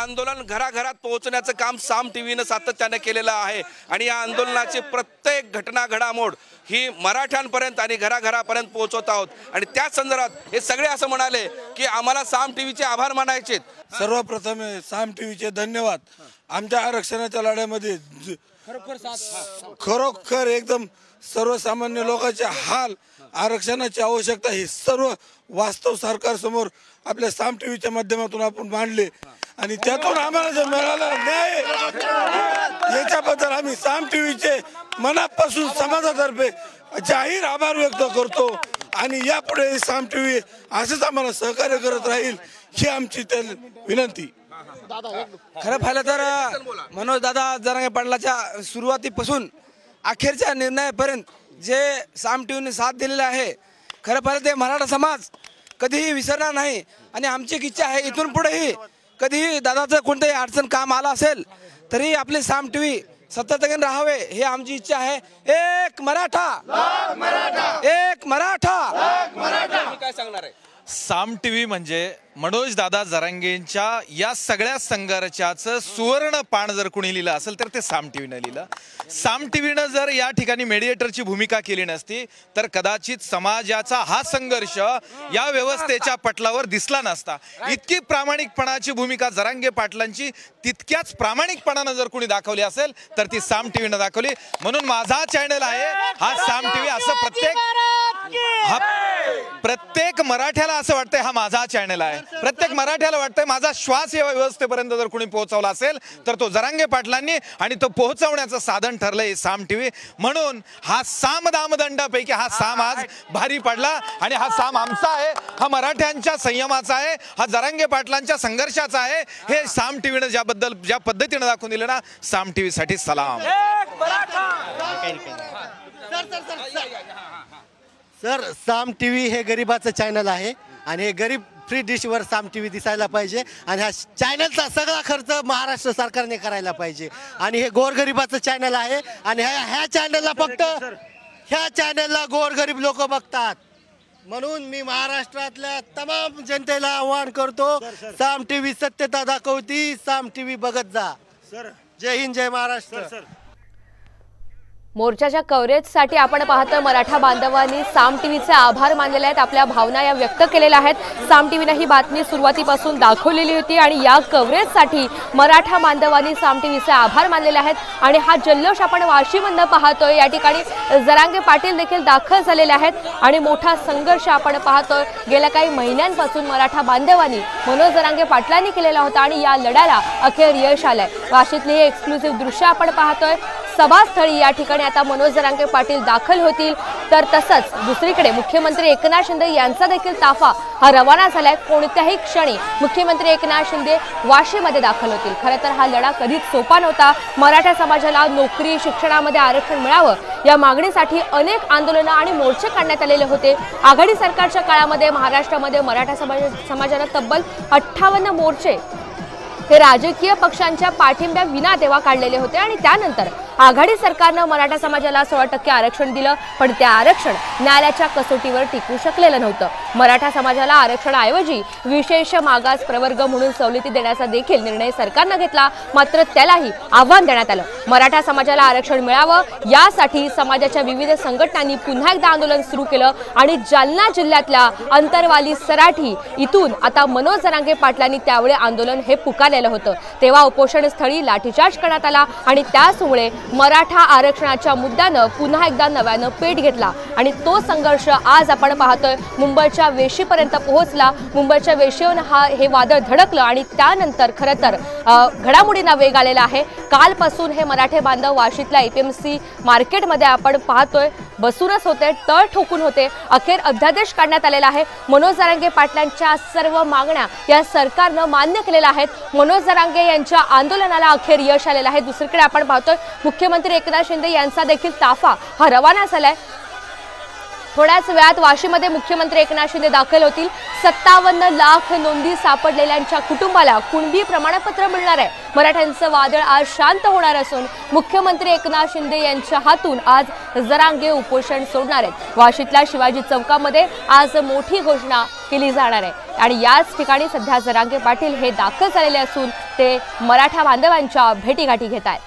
आंदोलन घराघरात पोहोचण्याचं काम साम टीव्हीनं सातत्याने केलेलं आहे आणि या आंदोलनाची प्रत्येक घटना घडामोड ही मराठ्यांपर्यंत आणि घराघरापर्यंत पोहोचवत आहोत। आणि त्या संदर्भात हे सगळे असं म्हणाले की आम्हाला साम टीव्हीचे आभार मानायचे। सर्वप्रथम साम टीव्हीचे धन्यवाद। आमच्या आरक्षणाच्या लढ्यामध्ये खरोखर एकदम सर्वसामान्य लोकांचे हाल, आरक्षणाची आवश्यकता ही सर्व वास्तव सरकार समोर आपल्या साम टीव्हीच्या माध्यमातून आपण मांडले आणि त्यातून आम्हाला जो मिळाला न्याय याच्याबद्दल आम्ही साम टीव्हीचे मनापासून समाजातर्फे जाहीर आभार व्यक्त करतो आणि यापुढे साम टीव्ही असंच आम्हाला सहकार्य करत राहील ही आमची विनंती। खरं पाहिलं तर मनोज दादा जरांगे पाटलाच्या सुरुवातीपासून अखेरच्या निर्णयापर्यंत जे साम टीव्हीने साथ दिलेला आहे, खरं पाहिलं ते मराठा समाज कधीही विसरणार नाही आणि आमची इच्छा आहे इथून पुढेही कधीही दादाचं कोणतंही अडचण काम आला असेल तरी आपले साम टीव्ही सतत राहावे हे आमची इच्छा आहे। एक मराठा, एक मराठा, काय सांगणार आहे? साम टीव्ही म्हणजे मनोज दादा जरांगेंच्या या सगळ्या संघर्षाचं सुवर्ण पान जर कोणी लिहिलं असेल तर ते साम टीव्हीनं लिहिलं। साम टीव्हीनं जर या ठिकाणी मेडिएटरची भूमिका केली नसती तर कदाचित समाजाचा हा संघर्ष या व्यवस्थेच्या पटलावर दिसला नसता। इतकी प्रामाणिकपणाची भूमिका जरांगे पाटलांची तितक्याच प्रामाणिकपणानं जर कोणी दाखवली असेल तर ती साम टीव्हीनं दाखवली। म्हणून माझा चॅनल आहे हा साम टीव्ही, असं प्रत्येक मराठ्याला असं वाटतंय हा माझा चॅनल आहे। प्रत्येक मराठ्याला वाटतंय माझा श्वास या व्यवस्थेपर्यंत जर कोणी पोहोचवला असेल तर तो जरांगे पाटलांनी आणि तो पोहोचवण्याचं साधन ठरलंय साम टीव्ही। म्हणून हा साम दामदंडापैकी हा साम आज भारी पडला आणि हा साम आमचा आहे, हा मराठ्यांच्या संयमाचा आहे, हा जरांगे पाटलांच्या संघर्षाचा आहे। हे साम टीव्हीनं ज्या पद्धतीने दाखवून दिलं ना, साम टीव्हीसाठी सलाम। सर, साम टीव्ही हे गरिबाचं चॅनल आहे आणि हे गरीब फ्री डिशवर साम टीव्ही दिसायला पाहिजे आणि ह्या चॅनलचा सगळा खर्च महाराष्ट्र सरकारने करायला पाहिजे आणि हे गोरगरिबाचं चॅनल आहे आणि ह्या चॅनलला फक्त ह्या चॅनलला गोरगरीब लोक बघतात। म्हणून मी महाराष्ट्रातल्या तमाम जनतेला आवाहन करतो, साम टीव्ही सत्यता दाखवती, साम टीव्ही बघत जा। जय हिंद, जय महाराष्ट्र। मोर्चाच्या कव्हरेजसाठी आपण पाहतोय मराठा बांधवांनी साम टीव्हीचे आभार मानलेले आहेत, आपल्या भावना या व्यक्त केलेल्या आहेत। साम टीव्हीने ही बातमी सुरुवातीपासून दाखवलेली होती आणि या कव्हरेजसाठी मराठा बांधवांनी साम टीव्हीचे आभार मानलेले आहेत आणि हा जल्लोष आपण वाशीमधून पाहतोय। या ठिकाणी जरांगे पाटील देखील दाखल झालेले आहेत आणि मोठा संघर्ष आपण पाहतोय। गेल्या काही महिन्यांपासून मराठा बांधवांनी मनोज जरांगे पाटलांनी केलेला होता आणि या लढ्याला अखेर यश आलंय। वाशीतली हे एक्सक्लुसिव्ह दृश्य आपण पाहतोय। सभास्थळी या ठिकाणी आता मनोज जरांगे पाटील दाखल होतील, तर तसंच दुसरीकडे मुख्यमंत्री एकनाथ शिंदे यांचा देखील ताफा हा रवाना झालाय। कोणत्याही क्षणी मुख्यमंत्री एकनाथ शिंदे वाशीमध्ये दाखल होतील। खरं तर हा लढा कधीच सोपा नव्हता। मराठा समाजाला नोकरी, शिक्षणामध्ये आरक्षण मिळावं या मागणीसाठी अनेक आंदोलनं आणि मोर्चे काढण्यात आलेले होते। आघाडी सरकारच्या काळामध्ये महाराष्ट्रामध्ये मराठा समाजानं तब्बल 58 मोर्चे हे राजकीय पक्षांच्या पाठिंब्या विना तेव्हा काढलेले होते आणि त्यानंतर आघाडी सरकारनं मराठा समाजाला 16% आरक्षण दिलं, पण ते आरक्षण न्यायालयाच्या कसोटीवर टिकू शकलेलं नव्हतं। मराठा समाजाला आरक्षणाऐवजी विशेष मागास प्रवर्ग म्हणून सवलती देण्याचा देखील निर्णय सरकारनं घेतला, मात्र त्यालाही आव्हान देण्यात आलं। मराठा समाजाला आरक्षण मिळावं यासाठी समाजाच्या विविध संघटनांनी पुन्हा एकदा आंदोलन सुरू केलं आणि जालना जिल्ह्यातल्या अंतरवाली सराठी इथून आता मनोज जरांगे पाटलांनी त्यावेळी आंदोलन हे पुकारलेलं होतं। तेव्हा उपोषण स्थळी लाठीचार्ज करण्यात आला आणि त्याचमुळे मराठा आरक्षणाच्या मुद्द्यानं पुन्हा एकदा नव्यानं पेट घेतला आणि तो संघर्ष आज आपण पाहतोय मुंबईच्या वेशीपर्यंत पोहोचला। मुंबईच्या वेशीहून हे वादळ धडकलं आणि त्यानंतर खरं तर घडामोडींना वेग आलेला आहे। कालपासून हे मराठे बांधव वाशीतल्या एपीएमसी मार्केटमध्ये आपण पाहतोय बसूनच होते, तळ ठोकून होते। अखेर अध्यादेश काढण्यात आलेला आहे। मनोज जरांगे पाटलांच्या सर्व मागण्या या सरकारनं मान्य केलेल्या आहेत। मनोज जरांगे यांच्या आंदोलनाला अखेर यश आलेलं आहे। दुसरीकडे आपण पाहतोय मुख्यमंत्री एकनाथ शिंदे यांचा देखील ताफा हा रवाना झालाय। थोड्याच वेळात वाशीमध्ये मुख्यमंत्री एकनाथ शिंदे दाखल होतील। 57 लाख नोंदी सापडलेल्यांच्या कुटुंबाला कुणबी प्रमाणपत्र मिळणार आहे। मराठ्यांचं वादळ आज शांत होणार असून मुख्यमंत्री एकनाथ शिंदे यांच्या हातून आज जरांगे उपोषण सोडणार आहेत। वाशीतल्या शिवाजी चौकामध्ये आज मोठी घोषणा केली जाणार आहे आणि याच ठिकाणी सध्या जरांगे पाटील हे दाखल झालेले असून ते मराठा बांधवांच्या भेटीगाठी घेत आहेत.